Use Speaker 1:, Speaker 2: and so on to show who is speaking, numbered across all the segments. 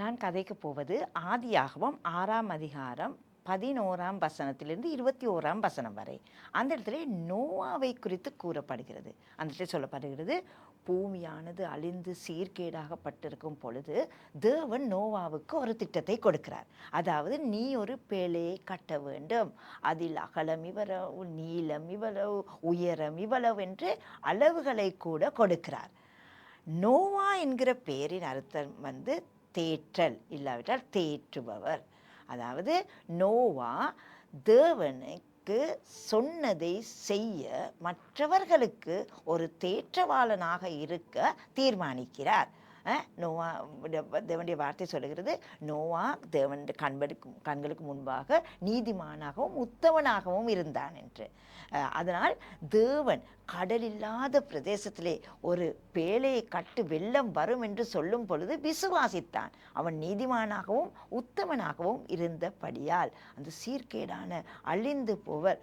Speaker 1: நான் கதைக்கப் போவது ஆதியாகமம் 6ஆம் அதிகாரம் 11ஆம் வசனத்திலிருந்து 21ஆம் வசனம் வரை. அந்த இடத்துல நோவாவை குறித்து கூறப்படுகிறது. அந்த இடத்துல சொல்லப்படுகிறது, பூமியானது அழிந்து சீர்கேடாகப்பட்டிருக்கும் பொழுது தேவன் நோவாவுக்கு ஒரு திட்டத்தை கொடுக்கிறார். அதாவது, நீ ஒரு பேழையை கட்ட வேண்டும், அதில் அகலம் இவ்வளவு, நீளம் இவ்வளவு, உயரம் இவ்வளவு என்று அளவுகளை கூட கொடுக்கிறார். நோவா என்கிற பெயரின் அர்த்தம் தேற்றல், இல்லாவிட்டால் தேற்றுபவர். அதாவது, நோவா தேவனுக்கு சொன்னதை செய்ய மற்றவர்களுக்கு ஒரு தேற்றவாளனாக இருக்க தீர்மானிக்கிறார். நோவா தேவனுடைய வார்த்தை சொல்லுகிறது, நோவா தேவன் கண்களுக்கு முன்பாக நீதிமானாகவும் உத்தமனாகவும் இருந்தான் என்று. அதனால் தேவன் கடலில்லாத பிரதேசத்திலே ஒரு பேழையை கட்டு வெள்ளம் வரும் என்று சொல்லும் பொழுது விசுவாசித்தான். அவன் நீதிமானாகவும் உத்தமனாகவும் இருந்தபடியால் அந்த சீர்கேடான அழிந்து போவர்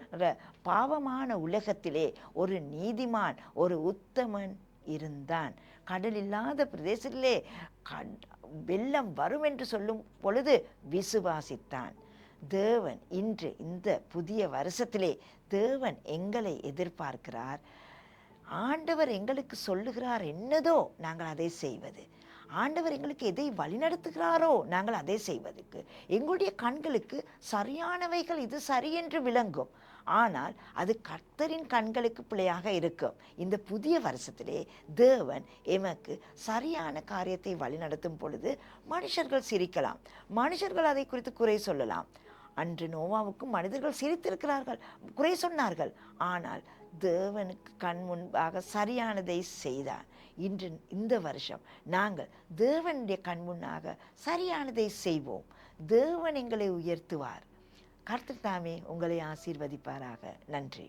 Speaker 1: பாவமான உலகத்திலே ஒரு நீதிமான், ஒரு உத்தமன் இருந்தான். கடலில்லாத பிரதேசத்திலே வெள்ளம் வரும் என்று சொல்லும் பொழுது விசுவாசித்தான். தேவன் இன்று இந்த புதிய வருஷத்திலே தேவன் எங்களை எதிர்பார்க்கிறார். ஆண்டவர் எங்களுக்கு சொல்லுகிறார் என்னதோ நாங்கள் அதை செய்வது. ஆண்டவர் எங்களுக்கு எதை வழிநடத்துகிறாரோ நாங்கள் அதை செய்வதற்கு. எங்களுடைய கண்களுக்கு சரியானவைகள் இது சரி என்று விளங்கும். ஆனால் அது கர்த்தரின் கண்களுக்கு பிழையாக இருக்கும். இந்த புதிய வருஷத்திலே தேவன் எமக்கு சரியான காரியத்தை வழிநடத்தும் பொழுது மனுஷர்கள் சிரிக்கலாம், மனுஷர்கள் அதை குறித்து குறை சொல்லலாம். அன்று நோவாவுக்கும் மனிதர்கள் சிரித்திருக்கிறார்கள், குறை சொன்னார்கள். ஆனால் தேவனுக்கு கண் முன்பாக சரியானதை செய்தார். இன்று இந்த வருஷம் நாங்கள் தேவனுடைய கண் முன்னாக சரியானதை செய்வோம். தேவன் எங்களை உயர்த்துவார். கர்த்தர் தாமே உங்களை ஆசீர்வதிப்பாராக. நன்றி.